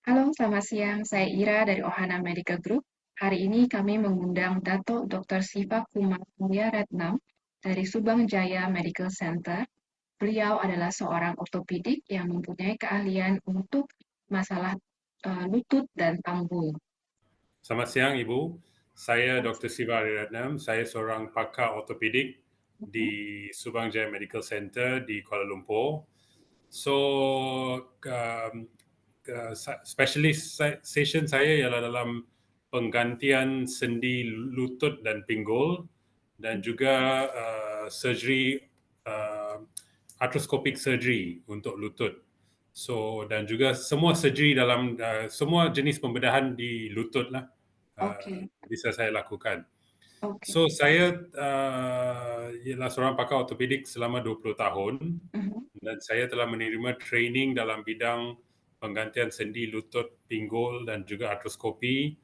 Halo, selamat siang. Saya Ira dari Ohana Medical Group. Hari ini kami mengundang Dato Dr. Siva Kumar Retnam dari Subang Jaya Medical Center. Beliau adalah seorang ortopedik yang mempunyai keahlian untuk masalah lutut dan tanggul. Selamat siang Ibu, saya Dr. Siva Ariratnam, saya seorang pakar ortopedik di Mhm. Subang Jaya Medical Center di Kuala Lumpur. So, um, specialization saya ialah dalam penggantian sendi lutut dan pinggul dan juga surgery, uh, arthroscopic surgery untuk lutut. So dan juga semua surgery dalam semua jenis pembedahan di lutut lah Oke, bisa saya lakukan. oke. So saya ialah seorang pakar ortopedik selama 20 tahun Mhm. dan saya telah menerima training dalam bidang penggantian sendi lutut, pinggul dan juga artroskopi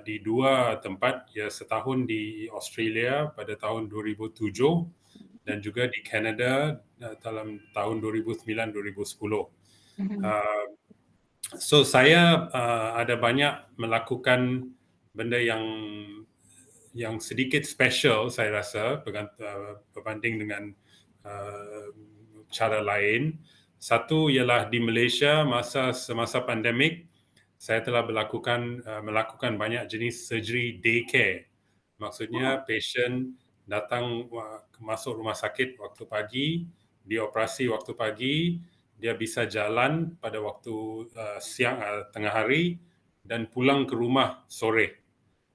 di dua tempat, ya setahun di Australia pada tahun 2007 dan juga di Canada dalam tahun 2009-2010. Mhm. Uh, so saya ada banyak melakukan benda yang sedikit special saya rasa berbanding dengan uh, cara lain. Satu ialah di Malaysia semasa pandemik saya telah melakukan banyak jenis surgery day care. Maksudnya Oh, patient datang masuk rumah sakit waktu pagi, dioperasi waktu pagi, dia bisa jalan pada waktu siang tengah hari dan pulang ke rumah sore.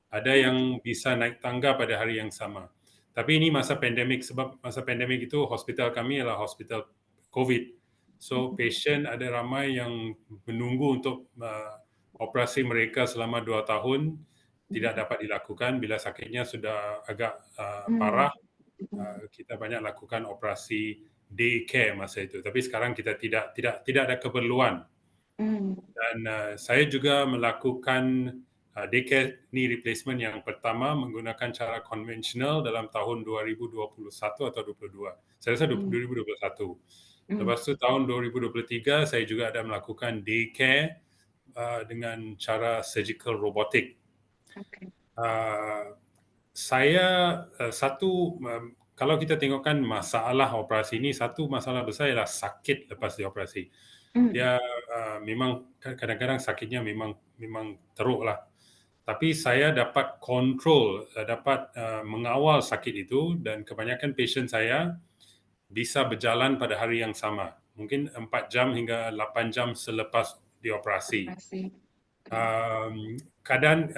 Ada oh, yang bisa naik tangga pada hari yang sama. Tapi ini masa pandemik, sebab masa pandemik itu hospital kami adalah hospital COVID. So mhm. patient ada ramai yang menunggu untuk operasi mereka selama 2 tahun tidak Mhm. dapat dilakukan bila sakitnya sudah agak Hmm, parah. mhm. Kita banyak lakukan operasi day care masa itu. Tapi sekarang kita tidak ada keperluan. Hmm, Dan saya juga melakukan daycare knee replacement yang pertama menggunakan cara konvensional dalam tahun 2021 atau 22. Saya rasa hmm, 2021. hmm. Lepas tu tahun 2023 saya juga ada melakukan daycare dengan cara surgical robotic. Oke. Uh, saya kalau kita tengokkan masalah operasi ini, satu masalah besar ialah sakit lepas dioperasi. Hmm, Dia memang kadang-kadang sakitnya memang memang teruk lah. Tapi saya dapat kontrol, dapat mengawal sakit itu dan kebanyakan pasien saya bisa berjalan pada hari yang sama. Mungkin 4 jam hingga 8 jam selepas dioperasi. operasi. Oke. Um, Keadaan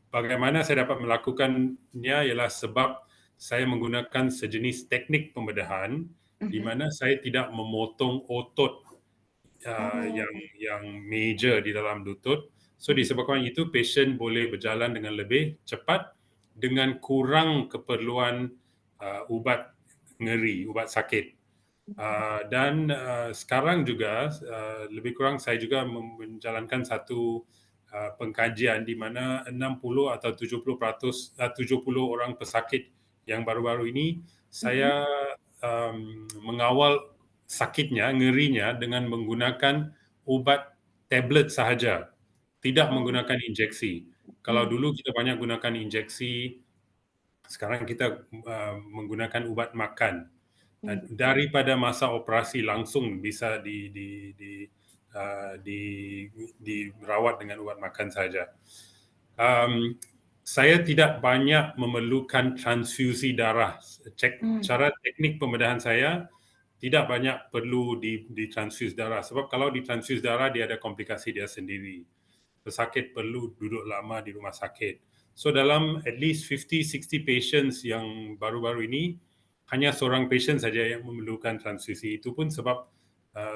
bagaimana saya dapat melakukannya ialah sebab saya menggunakan sejenis teknik pembedahan di Mhm. mana saya tidak memotong otot yang Oh, major di dalam lutut. So mhm. disebabkan itu patient boleh berjalan dengan lebih cepat dengan kurang keperluan ubat nyeri, ubat sakit. Dan sekarang juga lebih kurang saya juga menjalankan satu pengkajian di mana 60 atau 70% 70 orang pesakit yang baru-baru ini Mhm. saya mengawal sakitnya, ngerinya dengan menggunakan ubat tablet sahaja, tidak Oh, menggunakan injeksi. Kalau mmm, dulu kita banyak gunakan injeksi, sekarang kita menggunakan ubat makan. mmm, Daripada masa operasi langsung bisa di dirawat dengan ubat makan saja. Um, saya tidak banyak memerlukan transfusi darah. mmm, Cara teknik pembedahan saya tidak banyak perlu ditransfus darah. Sebab kalau ditransfus darah dia ada komplikasi dia sendiri. Pesakit perlu duduk lama di rumah sakit. So dalam at least 50-60 patients yang baru-baru ini, hanya seorang patient saja yang memerlukan transfusi. Itu pun sebab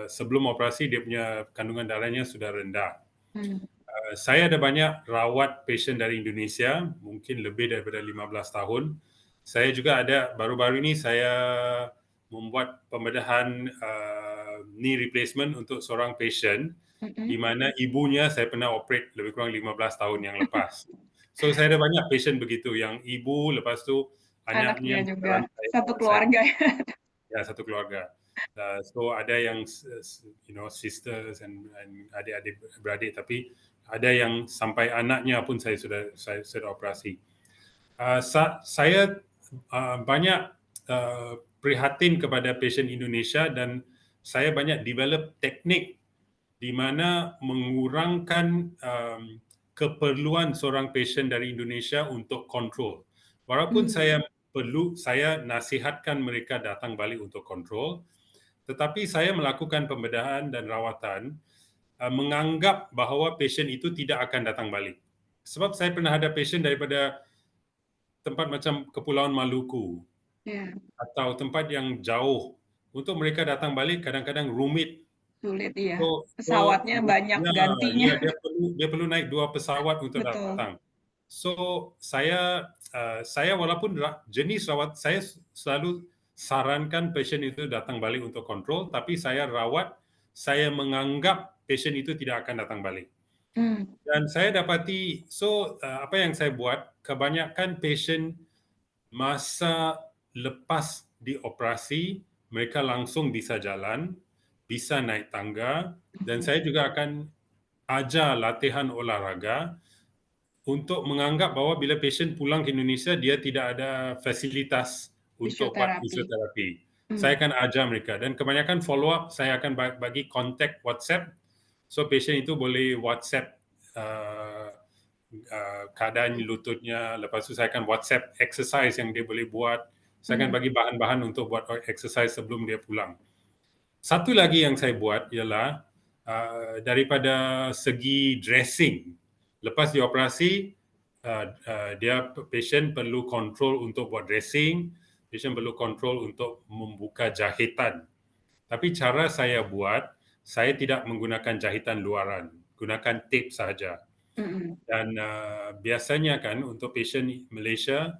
sebelum operasi dia punya kandungan darahnya sudah rendah. mmm, Saya ada banyak rawat pasien dari Indonesia, mungkin lebih daripada 15 tahun. Saya juga ada baru-baru ini saya membuat pembedahan knee replacement untuk seorang pasien mhm. di mana ibunya saya pernah operate lebih kurang 15 tahun yang lepas. So saya ada banyak pasien begitu yang ibu lepas tu Anaknya anaknya juga, berjalan satu saya keluarga ya. ya satu keluarga. So ada yang sisters and adik-adik beradik, tapi ada yang sampai anaknya pun saya sudah operasi. Saya banyak prihatin kepada pasien Indonesia dan saya banyak develop teknik di mana mengurangkan keperluan seorang pasien dari Indonesia untuk kontrol. Walaupun Hmm. saya nasihatkan mereka datang balik untuk kontrol, tetapi saya melakukan pembedahan dan rawatan menganggap bahawa pasien itu tidak akan datang balik. Sebab saya pernah ada pasien daripada tempat macam Kepulauan Maluku Ya, atau tempat yang jauh. Untuk mereka datang balik kadang-kadang rumit. sulit ya. So Pesawatnya banyak ya, gantinya. ya dia perlu naik 2 pesawat untuk Betul. datang. So saya walaupun jenis rawat saya selalu sarankan pasien itu datang balik untuk kontrol, tapi saya rawat, saya menganggap pasien itu tidak akan datang balik. Hmm. Dan saya dapati, apa yang saya buat, kebanyakan pasien masa lepas dioperasi, mereka langsung bisa jalan, bisa naik tangga, dan saya juga akan ajar latihan olahraga untuk menganggap bahawa bila pasien pulang ke Indonesia, dia tidak ada fasilitas untuk buat Fisioterapi. fisioterapi. Hmm. Saya akan ajar mereka dan kebanyakan follow up, saya akan bagi kontak WhatsApp. So pasien itu boleh WhatsApp keadaan lututnya, lepas tu saya akan WhatsApp exercise yang dia boleh buat. Saya akan Hmm. bagi bahan-bahan untuk buat exercise sebelum dia pulang. Satu lagi yang saya buat ialah daripada segi dressing. Lepas dioperasi, patient perlu kontrol untuk buat dressing, patient perlu kontrol untuk membuka jahitan. Tapi cara saya buat, saya tidak menggunakan jahitan luaran, gunakan tape sahaja. Hmm. Dan biasanya kan untuk pasien Malaysia,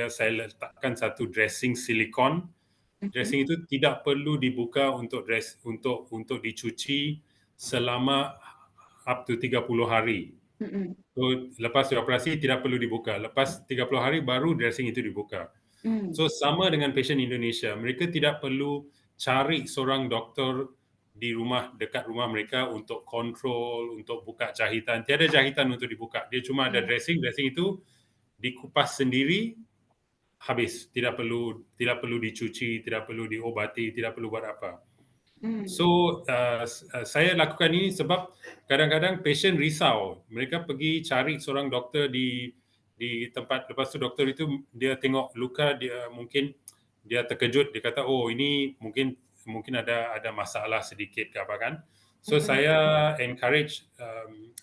saya letakkan satu dressing silikon. Hmm. Dressing itu tidak perlu dibuka untuk dicuci selama up to 30 hari. Hmm. So, lepas dioperasi tidak perlu dibuka. Lepas 30 hari baru dressing itu dibuka. Hmm. So sama dengan pasien Indonesia, mereka tidak perlu cari seorang doktor di rumah, dekat rumah mereka untuk kontrol, untuk buka jahitan. Tiada jahitan untuk dibuka. Dia cuma ada Ya. dressing itu dikupas sendiri, habis. Tidak perlu dicuci, tidak perlu diobati, tidak perlu buat apa. Hmm. So saya lakukan ini sebab kadang-kadang pasien risau. Mereka pergi cari seorang doktor di tempat, lepas tu doktor itu dia tengok luka, dia terkejut, dia kata oh ini mungkin ada masalah sedikit ke apa kan. So Hmm. saya encourage,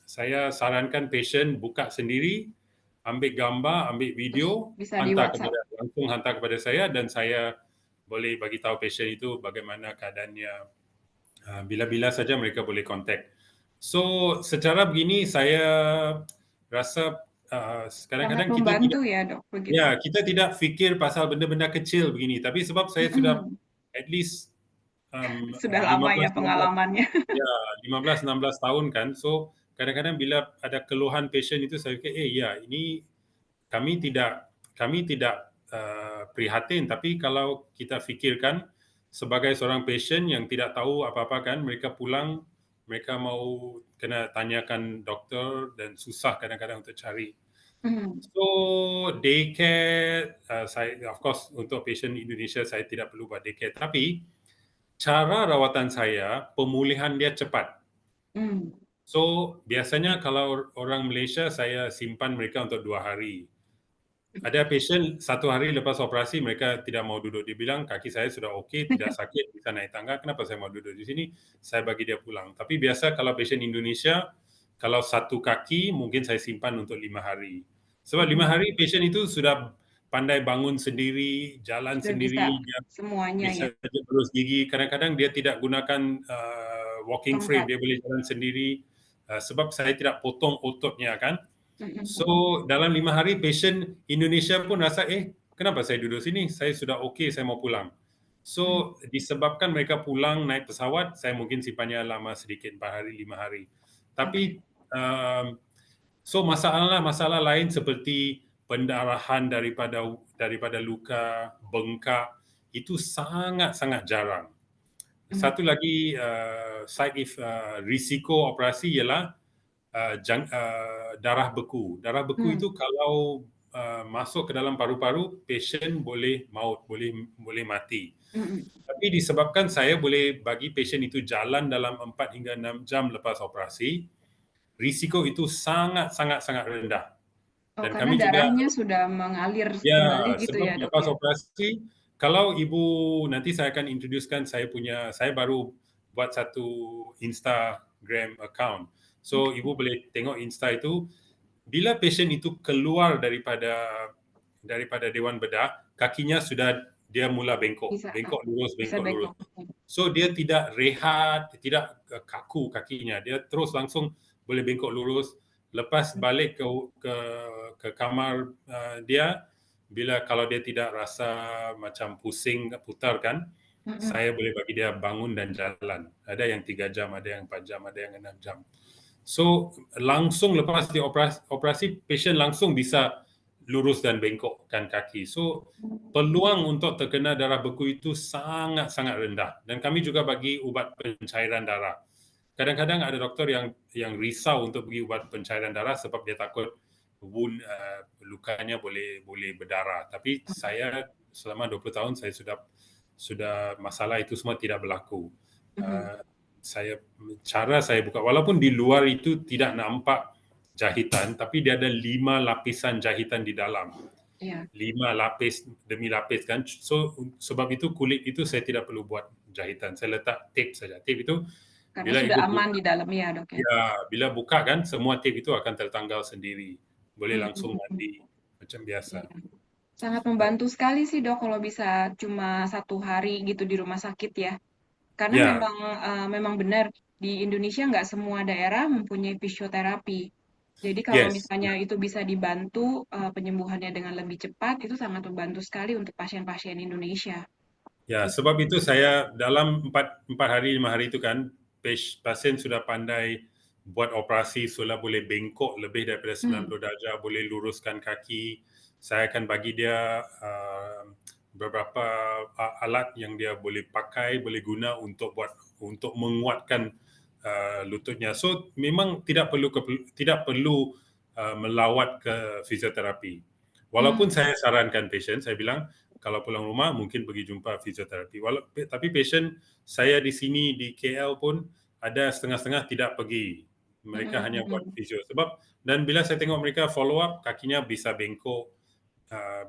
saya sarankan pasien buka sendiri, ambil gambar, ambil Terus video, bisa di WhatsApp. langsung hantar kepada saya dan saya boleh bagi tahu pasien itu bagaimana keadaannya. Bila-bila saja mereka boleh kontak. So secara begini saya rasa Sangat kadang-kadang membantu ya, Dok, begitu. kita tidak fikir pasal benda-benda kecil begini. Tapi sebab saya sudah Hmm. at least Sudah lama ya 15 16 pengalamannya. ya 15-16 tahun kan. So kadang-kadang bila ada keluhan pasien itu saya fikir ya ini kami tidak prihatin, tapi kalau kita fikirkan sebagai seorang pasien yang tidak tahu apa-apa kan, mereka pulang, mereka mau kena tanyakan doktor dan susah kadang-kadang untuk cari. Hmm. So daycare, of course untuk pasien Indonesia saya tidak perlu buat daycare, tapi cara rawatan saya pemulihan dia cepat. Hmm. So biasanya kalau orang Malaysia saya simpan mereka untuk 2 hari. Ada pasien 1 hari lepas operasi mereka tidak mau duduk. Dia bilang kaki saya sudah okey, tidak sakit, bisa naik tangga, kenapa saya mau duduk di sini? Saya bagi dia pulang. Tapi biasa kalau pasien Indonesia, kalau satu kaki mungkin saya simpan untuk 5 hari. Sebab 5 Hmm. hari pasien itu sudah pandai bangun sendiri, jalan Sudah bisa sendiri, dia semuanya ya, bisa saja berus gigi. Kadang-kadang dia tidak gunakan walking frame, tongkat. dia boleh jalan sendiri. Sebab saya tidak potong ototnya kan. So Hmm. dalam 5 hari pasien Indonesia pun rasa kenapa saya duduk sini, saya sudah okey, saya mau pulang. Hmm. So disebabkan mereka pulang naik pesawat, saya mungkin simpannya lama sedikit, 4 hari, 5 hari. Oke. Tapi so masalah lain seperti pendarahan daripada luka, bengkak, itu sangat-sangat jarang. Mhm. Satu lagi risiko operasi ialah darah beku. Darah beku Hmm. itu kalau masuk ke dalam paru-paru, pasien boleh maut, boleh mati. Mhm. Tapi disebabkan saya boleh bagi pasien itu jalan dalam 4 hingga 6 jam lepas operasi, risiko itu sangat rendah. Oh, Dan karena kami juga, darahnya sudah mengalir kembali ya, gitu ya, sebab Dok, lepas ya? operasi, kalau ibu nanti saya akan introducekan saya baru buat satu Instagram account. So Oke. ibu boleh tengok Insta itu, bila pasien itu keluar daripada Dewan Bedah, kakinya sudah dia mula bengkok, Bisa, bengkok lurus, bisa bengkok lurus. bengkok. So dia tidak rehat, tidak kaku kakinya, dia terus langsung boleh bengkok lurus. Lepas balik ke ke kamar dia, bila kalau dia tidak rasa macam pusing, putar kan, Mhm. saya boleh bagi dia bangun dan jalan. Ada yang 3 jam, ada yang 4 jam, ada yang 6 jam. So langsung lepas operasi, pasien langsung bisa lurus dan bengkokkan kaki. So peluang untuk terkena darah beku itu sangat-sangat rendah. Dan kami juga bagi ubat pencairan darah. Kadang-kadang ada doktor yang risau untuk bagi ubat pencairan darah sebab dia takut lukanya boleh berdarah. Tapi saya selama 20 tahun saya sudah masalah itu semua tidak berlaku. Mhm. Uh, saya buka, walaupun di luar itu tidak nampak jahitan, tapi dia ada 5 lapisan jahitan di dalam. Iya, 5 lapis demi lapis kan. So sebab itu kulit itu saya tidak perlu buat jahitan. Saya letak tape saja. Tape itu karena bila sudah ibu aman buka, di dalam ya, Dok, ya? bila buka kan semua tape itu akan tertanggal sendiri. Boleh Mhm, langsung mhm. mandi macam biasa. Iya. Sangat membantu sekali sih, Dok, kalau bisa cuma 1 hari gitu di rumah sakit ya. Karena Ya, memang benar di Indonesia nggak semua daerah mempunyai fisioterapi. Jadi kalau yes. misalnya itu bisa dibantu, penyembuhannya dengan lebih cepat, itu sangat membantu sekali untuk pasien-pasien Indonesia, Ya, gitu. sebab itu saya dalam 4 hari 5 hari itu kan pasien sudah pandai buat operasi, sudah boleh bengkok lebih daripada Mmm. 90 darjah, boleh luruskan kaki. Saya akan bagi dia beberapa alat yang dia boleh pakai, boleh guna untuk menguatkan lututnya. So memang tidak perlu melawat ke fisioterapi. Walaupun Mmm. saya sarankan pasien, saya bilang kalau pulang rumah mungkin pergi jumpa fisioterapi. Tapi pasien saya di sini di KL pun ada setengah-setengah tidak pergi. Mereka Mhm, hanya buat mhm. fisio. Sebab dan bila saya tengok mereka follow up, kakinya bisa bengkok,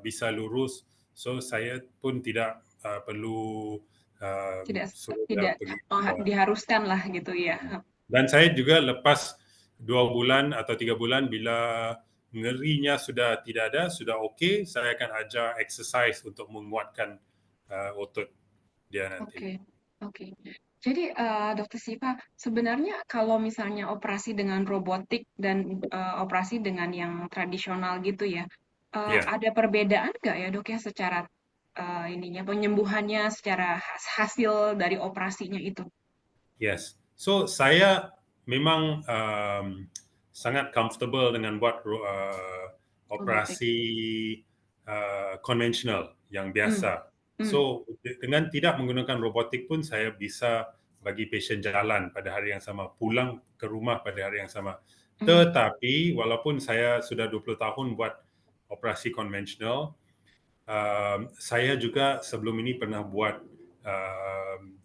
bisa lurus. So saya pun tidak perlu Tidak suruh dia tidak, pergi oh, jumpa. diharuskanlah gitu ya. Dan saya juga lepas 2 bulan atau 3 bulan bila nyerinya sudah tidak ada, sudah okey, saya akan ajar exercise untuk menguatkan otot dia nanti. Oke, oke. Jadi, Dokter Siva, sebenarnya kalau misalnya operasi dengan robotik dan, operasi dengan yang tradisional gitu ya, Ya, ada perbedaan nggak ya, Dok, ya secara, ininya, penyembuhannya secara hasil dari operasinya itu? yes. So saya memang sangat comfortable dengan buat Robotik. operasi konvensional yang Mmm, biasa. mmm, So dengan tidak menggunakan robotik pun saya bisa bagi pasien jalan pada hari yang sama, pulang ke rumah pada hari yang sama. mmm, Tetapi walaupun saya sudah 20 tahun buat operasi konvensional, saya juga sebelum ini pernah buat um,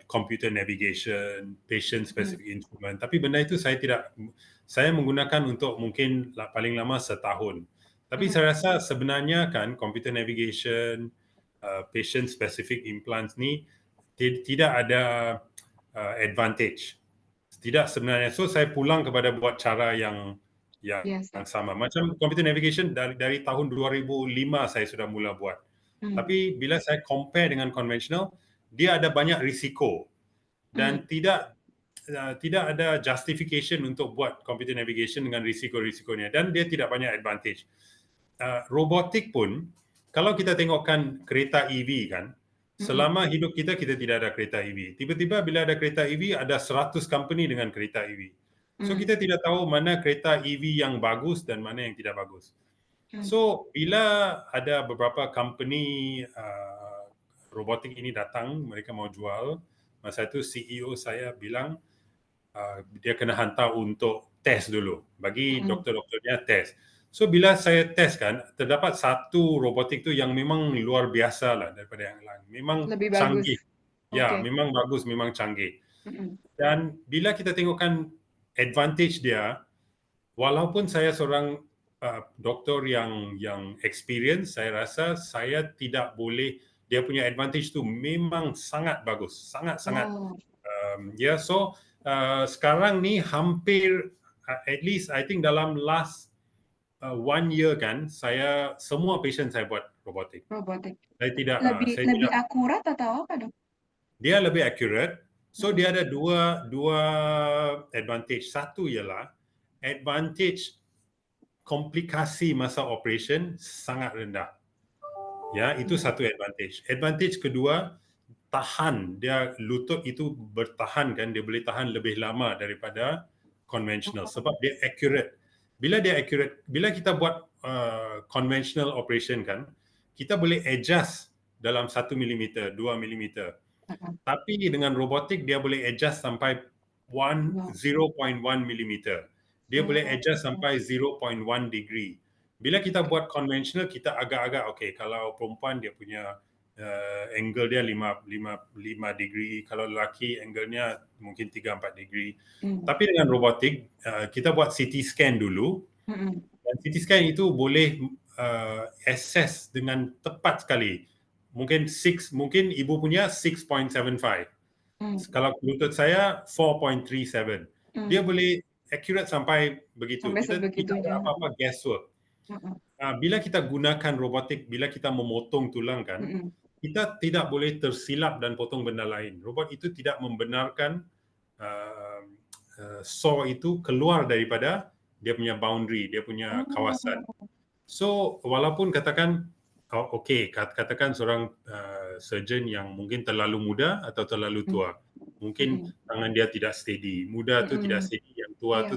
computer navigation, patient mhm, specific instrument. Tapi benda itu saya menggunakan untuk mungkin paling lama setahun. Tapi mhm, saya rasa sebenarnya kan computer navigation, patient specific implants ni tidak ada advantage. Tidak sebenarnya. So saya pulang kepada buat cara yang biasa. sama. Macam computer navigation dari tahun 2005 saya sudah mula buat. Mmm, Tapi bila saya compare dengan konvensional, dia ada banyak risiko mmm, dan tidak ada justification untuk buat computer navigation dengan risiko-risikonya dan dia tidak banyak advantage. Robotik pun kalau kita tengokkan kereta EV kan, mhm, selama hidup kita kita tidak ada kereta EV. Tiba-tiba bila ada kereta EV ada 100 company dengan kereta EV. So mmm, kita tidak tahu mana kereta EV yang bagus dan mana yang tidak bagus. mmm, So bila ada beberapa company robotik ini datang, mereka mau jual, masa itu CEO saya bilang dia kena hantar untuk tes dulu, bagi doktor-doktornya tes. So bila saya tes kan, terdapat satu robotik tu yang memang luar biasa lah daripada yang lain. Memang Lebih bagus. canggih. Ya, Oke. memang bagus, memang canggih. Mm-mm. Dan bila kita tengokkan advantage dia, walaupun saya seorang doktor yang experience, saya rasa saya tidak boleh, dia punya advantage tu memang sangat bagus, sangat-sangat. Oh, So sekarang ni hampir at least I think dalam last 1 year kan, saya semua patient saya buat robotik. robotik. Saya Lebih lebih tidak, akurat atau apa, Dok? dia lebih accurate. So Mm-mm. dia ada dua advantage. Satu ialah advantage komplikasi masa operation sangat rendah. Ya, itu satu advantage. Advantage kedua, tahan. Dia lutut itu bertahan kan, dia boleh tahan lebih lama daripada conventional sebab dia accurate. Bila dia accurate, bila kita buat conventional operation kan, kita boleh adjust dalam 1 mm, 2 mm. Mm-mm. Tapi dengan robotik dia boleh adjust sampai Wow. 0.1 mm. Dia boleh Oh, adjust sampai 0.1 degree. Bila kita oke. buat conventional, kita agak-agak okay. Kalau perempuan dia punya angle dia 5 degree, kalau lelaki angle-nya mungkin 3-4 degree. Mm. Tapi dengan robotik, kita buat CT scan dulu. Mm-mm. Dan CT scan itu boleh assess dengan tepat sekali. Mungkin ibu punya 6.75. Mm. Kalau lutut saya 4.37. Dia Mm. boleh accurate sampai begitu. Sampai Kita tidak sebegitunya. ada apa-apa guesswork. Mm-mm. Bila kita gunakan robotik, bila kita memotong tulang kan, Mm-mm. kita tidak boleh tersilap dan potong benda lain. Robot itu tidak membenarkan uh, saw itu keluar daripada dia punya boundary, dia punya kawasan. Oh. So walaupun katakan katakan seorang surgeon yang mungkin terlalu muda atau terlalu Mm. tua, mungkin Mm-mm. tangan dia tidak steady, muda tu tidak Mm-mm. steady, yang tua Iya. tu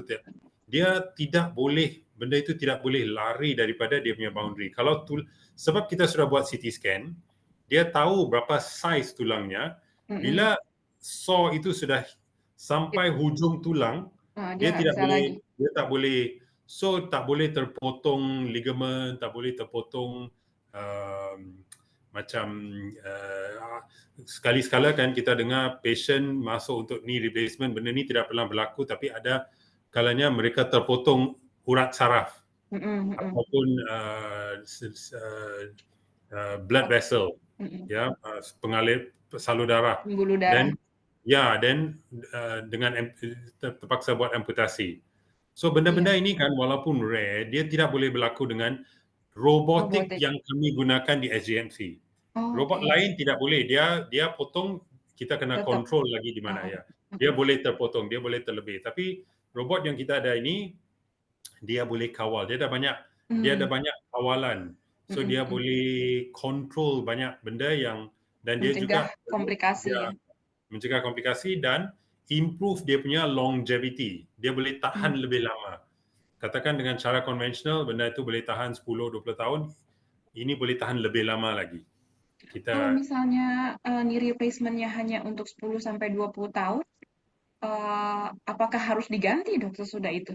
dia tidak boleh, benda itu tidak boleh lari daripada dia punya boundary. Sebab kita sudah buat CT scan, dia tahu berapa size tulangnya. Mm-mm. Bila saw itu sudah sampai hujung tulang, Dia nggak bisa lagi. dia tak boleh, so tak boleh terpotong ligamen, tak boleh terpotong um, macam sekali-sekala kan kita dengar patient masuk untuk knee replacement, benda ni tidak pernah berlaku, tapi ada kalanya mereka terpotong urat saraf Mm-mm. Mm-mm. ataupun blood Oke. vessel, Mm-mm. ya, pengalir salur darah, Pembuluh darah. dan dengan terpaksa buat amputasi. So benda-benda Iya. ini kan walaupun rare, dia tidak boleh berlaku dengan robotik Robotik. yang kami gunakan di SGMC. Oh, Robot oke. lain tidak boleh, dia potong, kita kena Tetap. kontrol lagi di mana ya. Dia Mm-mm. boleh terpotong, dia boleh terlebih. Tapi robot yang kita ada ini, dia boleh kawal. Dia ada Mm. banyak kawalan. So Mm-mm. dia Mm. boleh kontrol banyak benda dan dia Mencegah juga komplikasi ya. dia mencegah komplikasi dan improve dia punya longevity. Dia boleh tahan Mm. lebih lama. Katakan dengan cara konvensional, benda itu boleh tahan 10-20 tahun. Ini boleh tahan lebih lama lagi. Kalau Kita misalnya knee replacement-nya hanya untuk 10 sampai 20 tahun, apakah harus diganti, Dok, sesudah itu?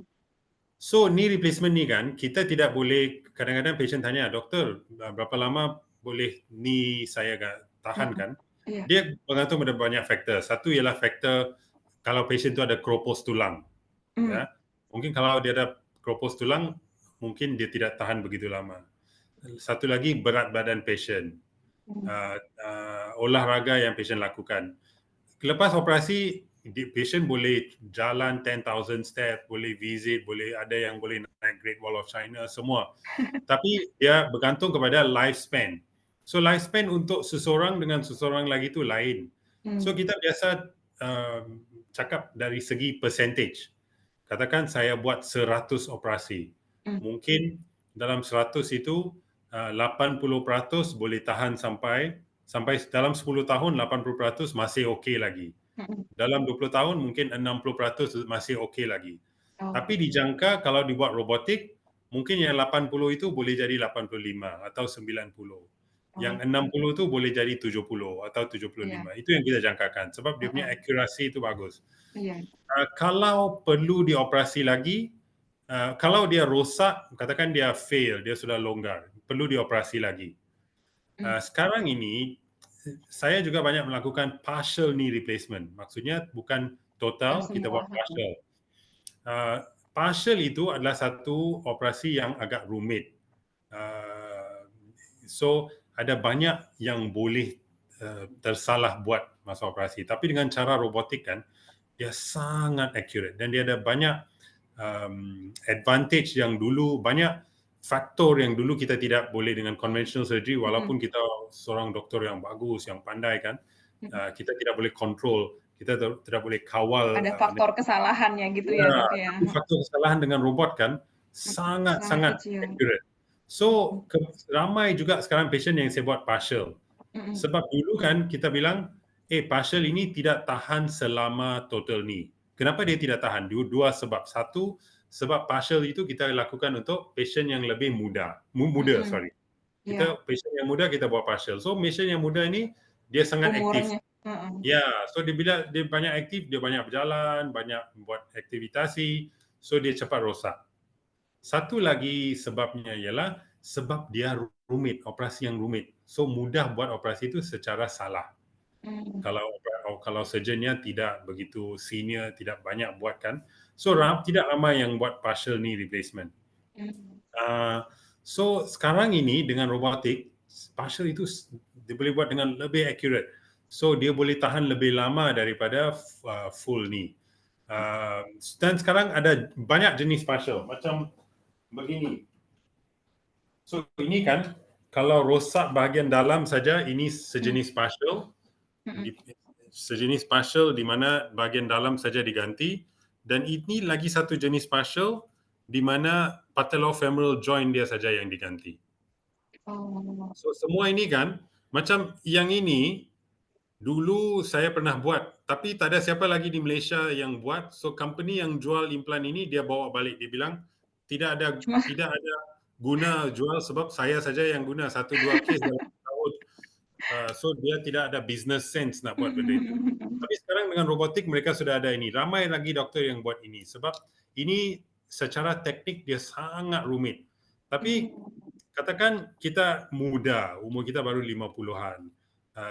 So knee replacement ni kan, kita tidak boleh, kadang-kadang patient tanya, doktor berapa lama boleh knee saya tahan Mm-mm. kan? Iya. Dia bergantung pada banyak faktor. Satu ialah faktor kalau patient tu ada keropos tulang. Mm. Ya. Mungkin kalau dia ada keropos tulang, mungkin dia tidak tahan begitu lama. Satu lagi berat badan patient. Mm. Olahraga yang patient lakukan. Lepas operasi, patient boleh jalan 10,000 step, boleh visit, boleh ada yang boleh naik Great Wall of China, semua. Tapi dia bergantung kepada lifespan. So lifespan untuk seseorang dengan seseorang lagi tu lain. So Mm. kita biasa cakap dari segi percentage. Katakan saya buat 100 operasi. Mm. Mungkin dalam 100 itu 80% boleh tahan sampai dalam 10 tahun 80% masih okey lagi. Mm-mm. Dalam 20 tahun mungkin 60% masih okey lagi. Oh. Tapi dijangka kalau dibuat robotik, mungkin yang 80 itu boleh jadi 85 atau 90. Yang Oh, 60 tu boleh jadi 70 atau iya, 75. Itu yang kita jangkakan sebab dia punya heeh, akurasi itu bagus. iya, Kalau perlu dioperasi lagi, kalau dia rosak, katakan dia fail, dia sudah longgar, perlu dioperasi lagi. mmm, Sekarang ini saya juga banyak melakukan partial knee replacement. Maksudnya bukan bukan total, kita semua, buat heeh, partial. Uh, Partial itu adalah satu operasi yang agak rumit. Uh, so ada banyak yang boleh tersalah buat masa operasi. Tapi dengan cara robotik kan, dia sangat accurate dan dia ada banyak advantage yang dulu, banyak faktor yang dulu kita tidak boleh dengan conventional surgery, mhm, walaupun kita seorang doktor yang bagus, yang pandai kan, mhm. kita tidak boleh kontrol, kita tidak boleh kawal. Ada faktor kesalahannya gitu ya, Ya, Dok, ya? tapi faktor kesalahan dengan robot kan Sangat sangat-sangat kecil. accurate. Mhm, So ramai juga sekarang patient yang saya buat partial. mhm, Sebab dulu kan kita bilang, partial ini tidak tahan selama total knee. Kenapa dia tidak tahan? Dua sebab. Satu, sebab partial itu kita lakukan untuk patient yang lebih muda, mhm, sorry. iya, Kita patient yang muda kita buat partial. So patient yang muda ini dia sangat aktif. umurnya heeh, Ya, so dia bila dia banyak aktif, dia banyak berjalan, banyak buat aktivitasi, so dia cepat rosak. Satu lagi sebabnya ialah sebab dia rumit, operasi yang rumit. So mudah buat operasi itu secara salah. mmm, Kalau surgeonnya tidak begitu senior, tidak banyak buat kan. So mhm, tidak ramai yang buat partial knee replacement. mmm, Uh, so sekarang ini dengan robotik, partial itu dia boleh buat dengan lebih accurate. So dia boleh tahan lebih lama daripada full knee. Dan sekarang ada banyak jenis partial macam begini. So ini kan kalau rosak bahagian dalam saja ini mhm, sejenis partial, mhm. sejenis partial di mana bahagian dalam saja diganti, dan ini lagi satu jenis partial di mana patellofemoral joint dia saja yang diganti. Oh, So semua ini kan macam yang ini dulu saya pernah buat, tapi tak ada siapa lagi di Malaysia yang buat. So company yang jual implan ini dia bawa balik. Dia bilang cuma tidak ada guna jual sebab saya saja yang guna satu dua kes dalam tahun. So dia tidak ada business sense nak buat benda itu. Tapi sekarang dengan robotik mereka sudah ada ini. Ramai lagi doktor yang buat ini sebab ini secara teknik dia sangat rumit. Tapi mmm, katakan kita muda, umur kita baru 50-an.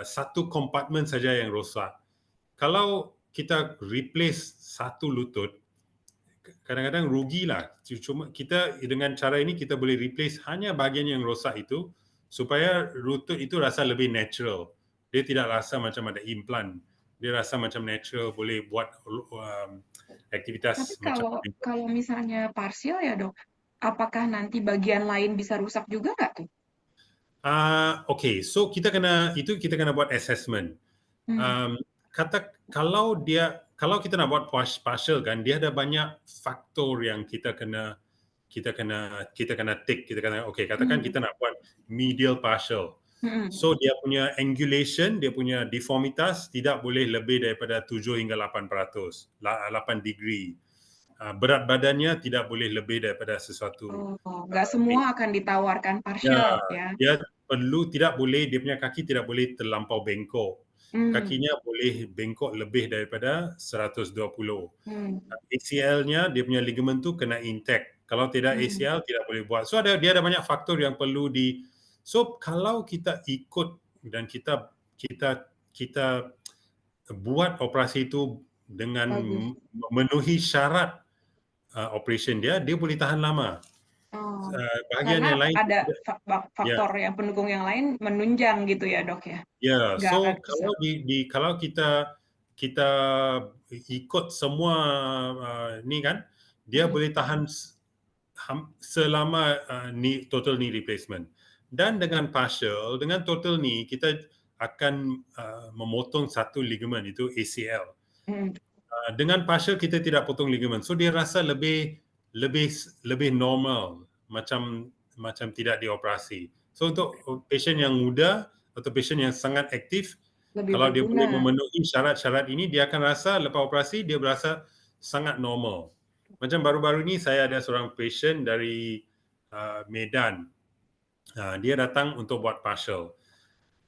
Satu kompartmen saja yang rosak. Kalau kita replace satu lutut, kadang-kadang rugilah. Cuma kita dengan cara ini kita boleh replace hanya bahagian yang rosak itu supaya lutut itu rasa lebih natural. Dia tidak rasa macam ada implan. Dia rasa macam natural, boleh buat tapi aktivitas macam kalau implan. kalau misalnya parsial ya, Dok, apakah nanti bagian lain bisa rusak juga nggak tuh? Okay, so kita kena buat assessment. Mmm, Um, kalau kita nak buat partial kan, dia ada banyak faktor yang kita kena take, kita kena okay, katakan mmm, kita nak buat medial partial. mhm. So dia punya angulation, dia punya deformitas tidak boleh lebih daripada 7 hingga 8%, 8 degree. Berat badannya tidak boleh lebih daripada sesuatu. Oh, nggak semua akan ditawarkan Ya, parsial ya? dia tidak boleh, dia punya kaki tidak boleh terlampau bengkok. Mmm, Kakinya boleh bengkok lebih daripada 120. mmm, ACL-nya, dia punya ligamen tu kena intact. Kalau tidak mmm, ACL, tidak boleh buat. So dia ada banyak faktor yang perlu so kalau kita ikut dan kita buat operasi itu dengan bagus. memenuhi syarat operation dia boleh tahan lama. Oh, Bahagian karena yang lain ada ya. faktor yang pendukung yang lain menunjang gitu ya, Dok, ya? Ya, Nggak akan so rusak. kalau kita ikut semua ni kan, dia Mhm, boleh tahan selama total knee replacement. Dan dengan partial, dengan total knee kita akan memotong satu ligamen itu ACL. mhm. Dengan partial kita tidak potong ligamen, so dia rasa lebih lebih normal, macam tidak dioperasi. So untuk patient yang muda atau patient yang sangat aktif, Lebih kalau dia boleh berguna. memenuhi syarat-syarat ini, dia akan rasa lepas operasi dia berasa sangat normal. Macam baru-baru ini saya ada seorang patient dari Medan. Dia datang untuk buat partial.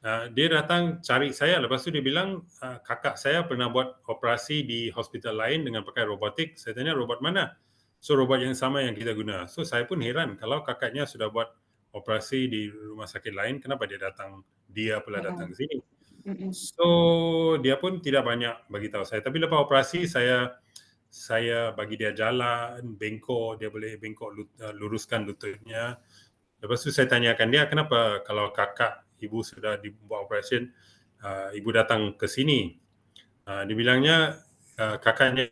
Dia datang cari saya, lepas tu dia bilang, kakak saya pernah buat operasi di hospital lain dengan pakai robotik. Saya tanya, robot mana? So, robot yang sama yang kita guna. So, saya pun heran, kalau kakaknya sudah buat operasi di rumah sakit lain, kenapa dia pula datang Heeh. ke sini? Mm-mm. So, dia pun tidak banyak bagi tahu saya. Tapi lepas operasi, saya bagi dia jalan, bengkok, dia boleh bengkok, luruskan lututnya. Lepas tu saya tanyakan dia, kenapa kalau kakak ibu sudah dibuat operation, ibu datang ke sini? Dia bilangnya kakaknya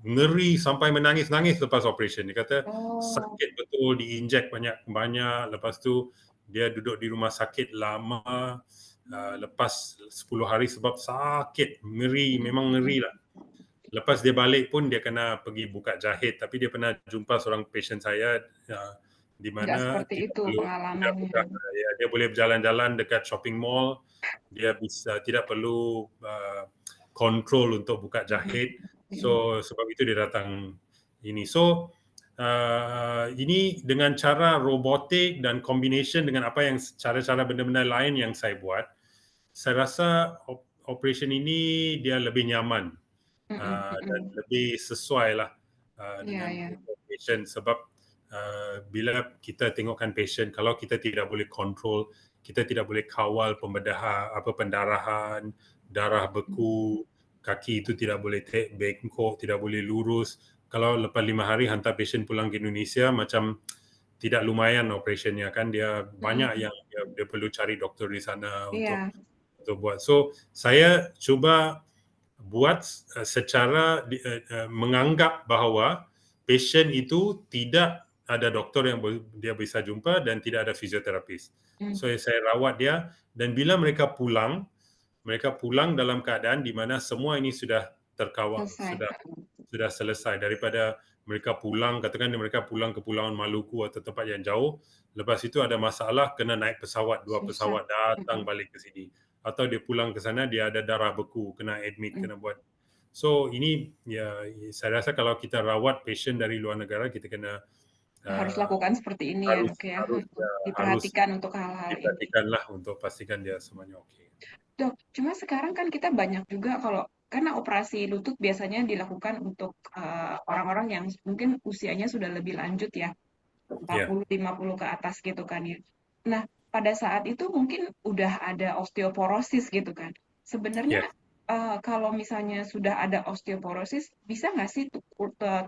ngeri sampai menangis-nangis lepas operation. Dia kata Oh. sakit betul, diinjek banyak-banyak. Lepas tu dia duduk di rumah sakit lama, lepas 10 hari sebab sakit, ngeri, memang ngeri Mm-mm. lah. Lepas dia balik pun dia kena pergi buka jahit, tapi dia pernah jumpa seorang pasien saya di Nggak mana seperti itu pengalamannya. dia boleh berjalan-jalan dekat shopping mall, dia tidak perlu kontrol untuk buka Mm-mm. jahit. Mm-mm. So sebab itu dia datang ini. So ini dengan cara robotik dan combination dengan apa yang cara-cara benda-benda lain yang saya buat, saya rasa operation ini dia lebih nyaman Mm-mm. dan Mm-mm. lebih sesuai lah Iya, dengan iya. untuk patient sebab bila kita tengokkan patient, kalau kita tidak boleh kontrol, kita tidak boleh kawal pendarahan, darah beku, kaki itu tidak boleh bengkok, tidak boleh lurus. Kalau lepas 5 hari hantar patient pulang ke Indonesia, macam tidak lumayan operationnya kan, dia banyak Mm-mm. yang dia perlu cari doktor di sana Iya, untuk buat. So saya cuba buat secara menganggap bahawa pasien itu tidak ada doktor yang dia bisa jumpa dan tidak ada fisioterapis. mm, So saya rawat dia dan bila mereka pulang dalam keadaan di mana semua ini sudah terkawal, selesai. sudah selesai daripada mereka pulang, katakan mereka pulang ke Pulauan Maluku atau tempat yang jauh, lepas itu ada masalah kena naik pesawat, 2 pesawat Susah. datang Mm-mm. balik ke sini. Atau dia pulang ke sana dia ada darah beku, kena admit, Mm. kena buat. So ini ya saya rasa kalau kita rawat pasien dari luar negara kita kena Harus uh, lakukan seperti ini ya, harus Dok ya. harus harus Diperhatikan untuk hal-hal ini. diperhatikanlah untuk pastikan dia semuanya okey. Dok, cuma sekarang kan kita banyak juga kalau karena operasi lutut biasanya dilakukan untuk orang-orang yang mungkin usianya sudah lebih lanjut ya, Ya, 40, 50 ke atas gitu kan ya. Nah, pada saat itu mungkin udah ada osteoporosis gitu kan. Sebenarnya ya. kalau misalnya sudah ada osteoporosis, bisa nggak sih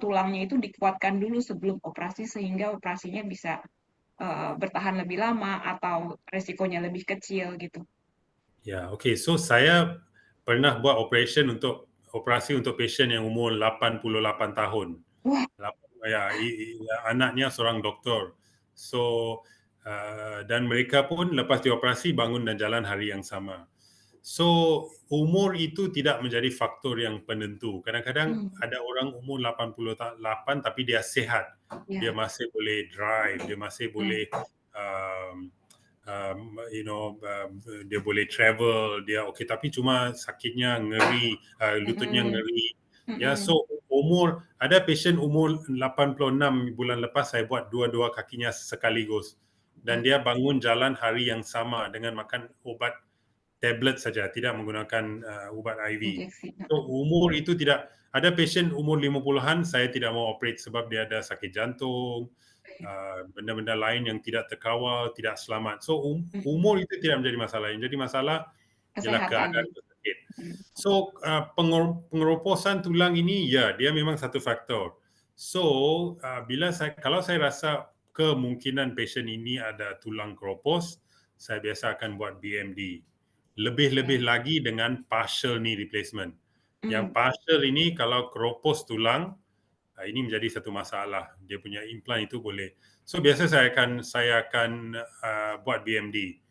tulangnya itu dikuatkan dulu sebelum operasi sehingga operasinya bisa bertahan lebih lama atau resikonya lebih kecil gitu? Ya, okey. So saya pernah buat operasi untuk pasien yang umur 88 tahun. Wah, Ya, anaknya seorang doktor. So dan mereka pun lepas dioperasi bangun dan jalan hari yang sama. So umur itu tidak menjadi faktor yang penentu. Kadang-kadang hmm, ada orang umur 88 tapi dia sihat. Dia ya, masih boleh drive, dia masih hmm, boleh um, dia boleh travel, dia okey tapi cuma sakitnya ngeri, lututnya mm-mm, ngeri. Ya, mm-mm, so ada pasien umur 86 bulan lepas saya buat dua-dua kakinya sekaligus dan oh, dia bangun jalan hari yang sama dengan makan obat tablet saja, tidak menggunakan ubat IV. injeksi. So umur itu tidak, ada pasien umur 50-an saya tidak mau operate sebab dia ada sakit jantung, benda-benda lain yang tidak terkawal, tidak selamat. So Mm-mm. umur itu tidak menjadi masalah. Yang jadi masalah ialah Kesehatannya. keadaan sakit. Mm. So pengeroposan tulang ini ya dia memang satu faktor. So kalau saya rasa kemungkinan pasien ini ada tulang keropos, saya biasa akan buat BMD. Lebih-lebih Okay. lagi dengan partial knee replacement. Yang Mm. partial ini kalau keropos tulang, ini menjadi satu masalah. Dia punya implan itu boleh. So biasa saya akan buat BMD.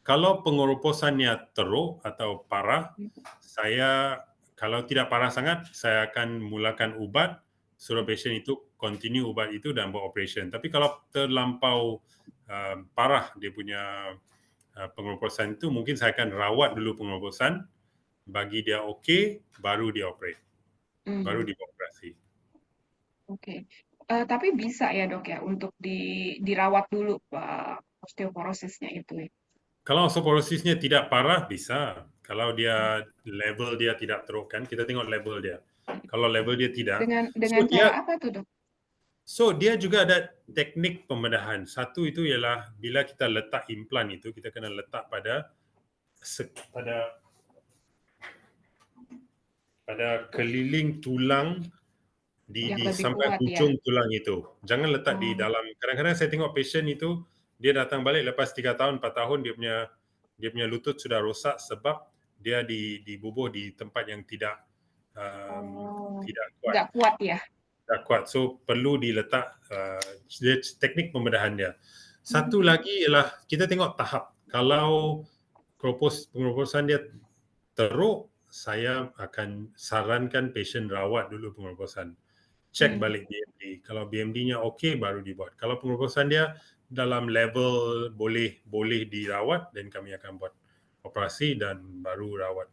Kalau pengeroposannya teruk atau parah, saya kalau tidak parah sangat, saya akan mulakan ubat, suruh pasien itu continue ubat itu dan buat operation. Tapi kalau terlampau parah dia punya pengeroposan itu, mungkin saya akan rawat dulu pengeroposan, bagi dia okey, baru dia operate, baru Mm. dioperasi. Oke. Tapi bisa ya dok ya untuk dirawat dulu osteoporosisnya itu ya. Kalau osteoporosisnya tidak parah, bisa. Kalau dia level dia tidak teruk kan, kita tengok level dia. Kalau level dia tidak, Dengan cara apa tuh, Dok? dia juga ada teknik pembedahan. Satu itu ialah bila kita letak implan itu, kita kena letak pada pada keliling tulang Yang di lebih sampai kuat ya? hujung tulang itu. Jangan letak di Oh, dalam. Kadang-kadang saya tengok pasien itu dia datang balik lepas 3 tahun, 4 tahun dia punya lutut sudah rosak sebab dia dibubuh di tempat yang oh, tidak kuat. nggak kuat ya? Tidak kuat. So perlu diletak teknik pembedahan dia. Satu Hmm, lagi ialah kita tengok tahap. Kalau pengeroposan dia teruk, saya akan sarankan pasien rawat dulu pengeroposan. Cek hmm. balik BMD. Kalau BMD-nya okey, baru dibuat. Kalau pengeroposan dia dalam level boleh dirawat, dan kami akan buat operasi dan baru rawat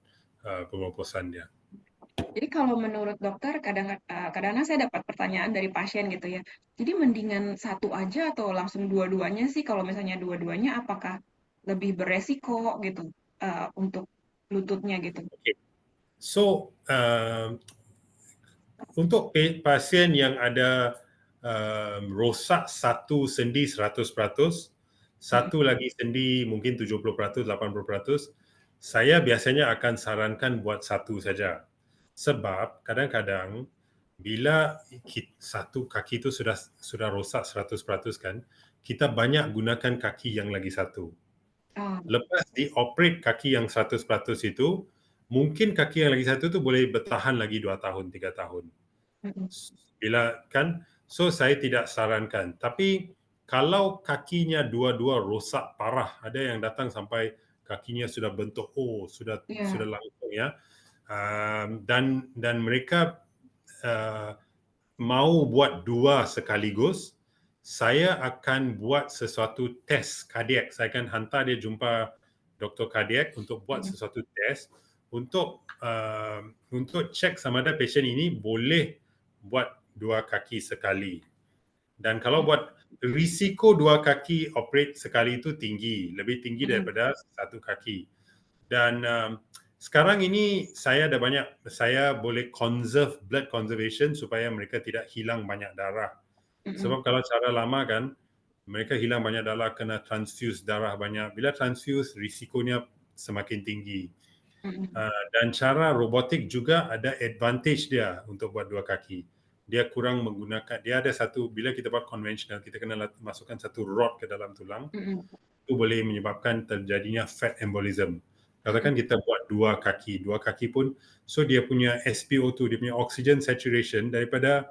pengeroposan dia. Jadi kalau menurut dokter kadang-kadang saya dapat pertanyaan dari pasien gitu ya. Jadi mendingan satu aja atau langsung dua-duanya sih? Kalau misalnya dua-duanya apakah lebih beresiko gitu untuk lututnya gitu? Okay. So, untuk pasien yang ada rosak satu sendi 100%, Mm, satu lagi sendi mungkin 70%, 80%, saya biasanya akan sarankan buat satu saja. Sebab kadang-kadang bila satu kaki itu sudah rosak 100% kan, kita banyak gunakan kaki yang lagi satu. ah, Lepas dioperate kaki yang 100% itu, mungkin kaki yang lagi satu itu boleh bertahan lagi 2 tahun, 3 tahun. mm, Bila kan, so saya tidak sarankan. Tapi kalau kakinya dua-dua rosak parah, ada yang datang sampai kakinya sudah bentuk O, sudah ya, langsung ya. Dan mereka uh, mau buat dua sekaligus, saya akan buat sesuatu tes kardiak. Saya akan hantar dia jumpa doktor kardiak untuk buat mm, sesuatu tes untuk cek sama ada pasien ini boleh buat dua kaki sekali. Dan kalau mm, buat risiko dua kaki operate sekali itu tinggi, lebih tinggi mm, daripada satu kaki. Dan sekarang ini saya boleh conserve blood conservation supaya mereka tidak hilang banyak darah. mm, Sebab kalau cara lama kan, mereka hilang banyak darah, kena transfuse darah banyak. Bila transfuse, risikonya semakin tinggi. mm, Dan cara robotik juga ada advantage dia untuk buat dua kaki. Dia kurang menggunakan, dia ada satu, bila kita buat konvensional, kita kena masukkan satu rod ke dalam tulang, mm, itu boleh menyebabkan terjadinya fat embolism. mm, Katakan kita buat dua kaki pun, so dia punya SpO2, dia punya oxygen saturation daripada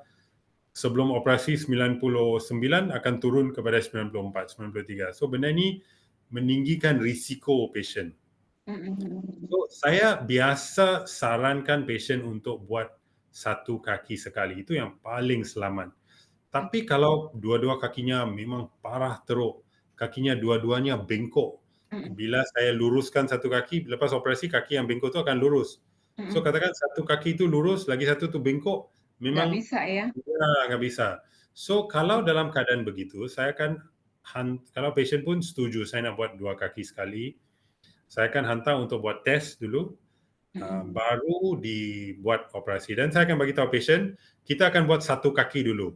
sebelum operasi 99 akan turun kepada 94, 93. So benda ni meninggikan risiko pasien. mm, mm. So saya biasa sarankan pasien untuk buat satu kaki sekali. Itu yang paling selamat. Tapi kalau dua-dua kakinya memang parah teruk, kakinya dua-duanya bengkok. Mm, Bila saya luruskan satu kaki, lepas operasi kaki yang bengkok itu akan lurus. So mm. katakan satu kaki itu lurus, lagi satu itu bengkok, Nggak memang bisa ya? ya, nggak bisa. So kalau dalam keadaan begitu, saya akan kalau pasien pun setuju saya nak buat dua kaki sekali, saya akan hantar untuk buat tes dulu, Mm, baru dibuat operasi. Dan saya akan bagi tahu pasien, kita akan buat satu kaki dulu.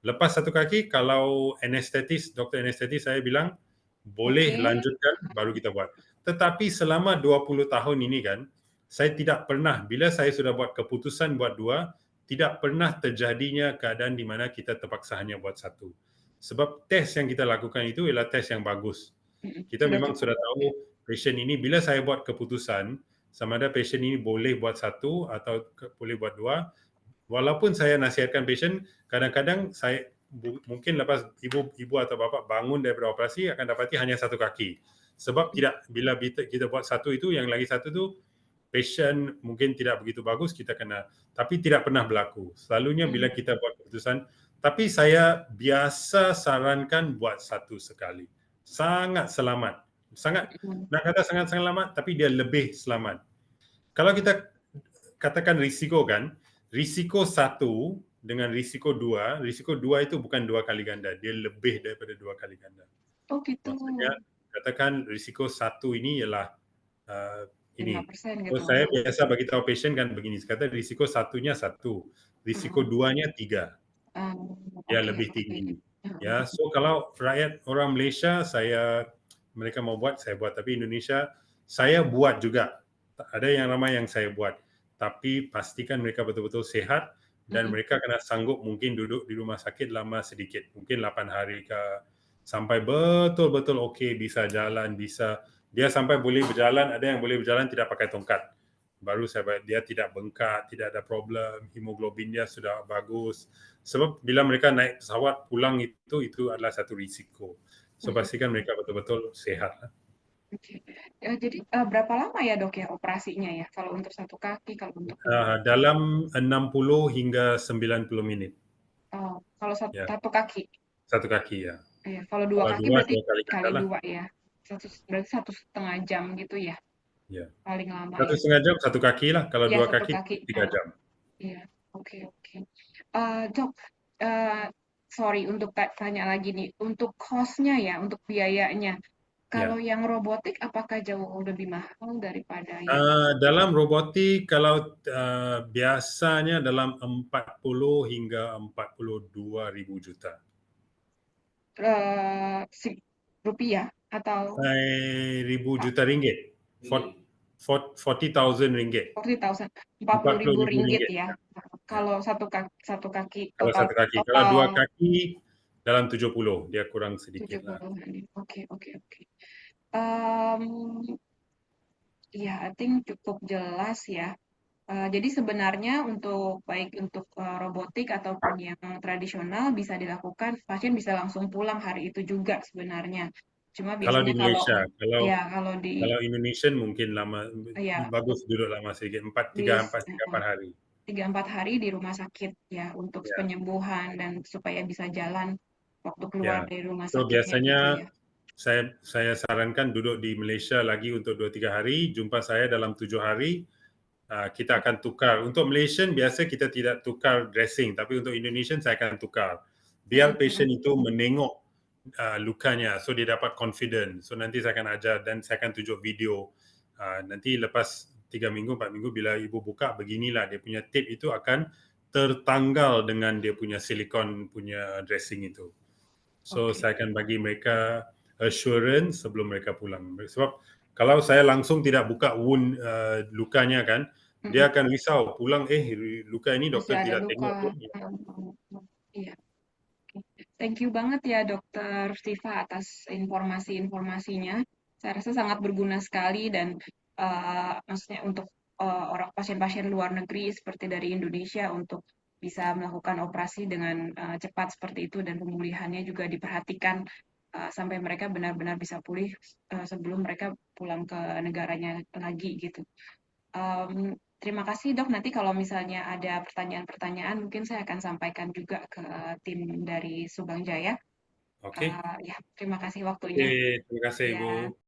Lepas satu kaki, kalau anestetis, doktor anestetis saya bilang, boleh oke. lanjutkan, baru kita buat. Tetapi selama 20 tahun ini kan, saya tidak pernah, bila saya sudah buat keputusan buat dua, tidak pernah terjadinya keadaan di mana kita terpaksa hanya buat satu. Sebab tes yang kita lakukan itu ialah tes yang bagus. Mm, Kita sudah memang cukup. sudah tahu pasien ini, bila saya buat keputusan, sama ada pasien ini boleh buat satu atau boleh buat dua, walaupun saya nasihatkan pasien, kadang-kadang saya mungkin lepas ibu atau bapa bangun daripada operasi akan dapati hanya satu kaki. Sebab tidak, bila kita buat satu itu, yang lagi satu itu pasien mungkin tidak begitu bagus, kita kena. Tapi tidak pernah berlaku. Selalunya bila Mm, kita buat keputusan, tapi saya biasa sarankan buat satu sekali. Sangat selamat. Sangat, mm. nak kata sangat selamat, tapi dia lebih selamat. Kalau kita katakan risiko kan, risiko satu dengan risiko dua itu bukan dua kali ganda, dia lebih daripada dua kali ganda. Oh gitu. Maksudnya katakan risiko satu ini ialah uh, ini. 5% So gitu. saya biasa bagi tahu pasien kan begini, kata risiko satunya satu, risiko Mhm. duanya tiga, ya Oke lebih oke. tinggi. Ya, Mhm. so kalau rakyat orang Malaysia mereka mau buat saya buat, tapi Indonesia saya buat juga. Ada yang ramai yang saya buat, tapi pastikan mereka betul-betul sehat dan Mhm. mereka kena sanggup mungkin duduk di rumah sakit lama sedikit, mungkin 8 hari ke sampai betul-betul okey, bisa jalan, bisa dia sampai boleh berjalan, ada yang boleh berjalan tidak pakai tongkat. Baru saya dia tidak bengkak, tidak ada problem, hemoglobin dia sudah bagus. Sebab bila mereka naik pesawat pulang itu adalah satu risiko. So Mhm. pastikan mereka betul-betul sehat. Oke. Jadi, berapa lama ya, Dok, ya operasinya ya? Kalau untuk satu kaki, kalau untuk dua kaki? Dalam 60 hingga 90 menit. Oh, kalau Ya, satu kaki? satu kaki ya. Iya, kalau dua Kalau kaki dua, berarti dua kali ganda kali lah. 2 ya? Berarti 1,5 jam gitu ya, Ya. paling lama Satu ya? setengah jam, satu kaki lah. Kalau Iya, dua satu kaki, kaki, 3 jam. iya, oke oke. Dok, eee, sorry untuk tanya lagi nih, untuk cost-nya ya, untuk biayanya, kalau Ya. yang robotik apakah jauh lebih mahal daripada yang Dalam robotik kalau biasanya dalam 40 hingga 42 ribu juta. si rupiah atau Ribu ah, juta ringgit. 40,000 ringgit. 40.000, 40 40.000 ribu ringgit ringgit. ya. Ya. Kalau satu kaki Kalau total satu kaki. Kalau total dua kaki dalam 70, dia kurang sedikit lah. 70 ini. Oke oke oke. Mmm, iya, I think cukup jelas ya. Jadi sebenarnya untuk baik untuk, robotik ataupun yang tradisional bisa dilakukan, pasien bisa langsung pulang hari itu juga sebenarnya. Cuma Kalau di biasanya kalau Malaysia, kalau ya kalau di kalau Indonesian mungkin lama, ya bagus duduk lama sedikit, bis 3 4 hari. 3, 4 hari di rumah sakit ya untuk Ya, penyembuhan dan supaya bisa jalan waktu keluar ya. dari rumah So sakitnya gitu biasanya ya. saya sarankan duduk di Malaysia lagi untuk 2 3 hari, jumpa saya dalam 7 hari. Kita akan tukar. Untuk Malaysian biasa kita tidak tukar dressing, tapi untuk Indonesian saya akan tukar. Mhm Biar patient mhm. itu menengok lukanya, so dia dapat confident. So nanti saya akan ajar dan saya akan tunjuk video. Nanti lepas 3 minggu, 4 minggu bila ibu buka beginilah dia punya tape itu akan tertanggal dengan dia punya silikon punya dressing itu. So Oke. saya akan bagi mereka assurance sebelum mereka pulang. Sebab kalau saya langsung tidak buka wound lukanya kan, Mhm. dia akan risau pulang luka ini Masih doktor ada tidak luka. tengok pun. Ya. Mhm mhm mhm. Iya. Thank you banget ya Dokter Siva atas informasi-informasinya. Saya rasa sangat berguna sekali dan maksudnya untuk orang pasien-pasien luar negeri seperti dari Indonesia untuk bisa melakukan operasi dengan cepat seperti itu dan pemulihannya juga diperhatikan sampai mereka benar-benar bisa pulih sebelum mereka pulang ke negaranya lagi gitu. Terima kasih Dok, nanti kalau misalnya ada pertanyaan-pertanyaan mungkin saya akan sampaikan juga ke tim dari Subang Jaya. Oke. Ya, terima kasih Oke, waktunya. terima kasih Ya. Ibu.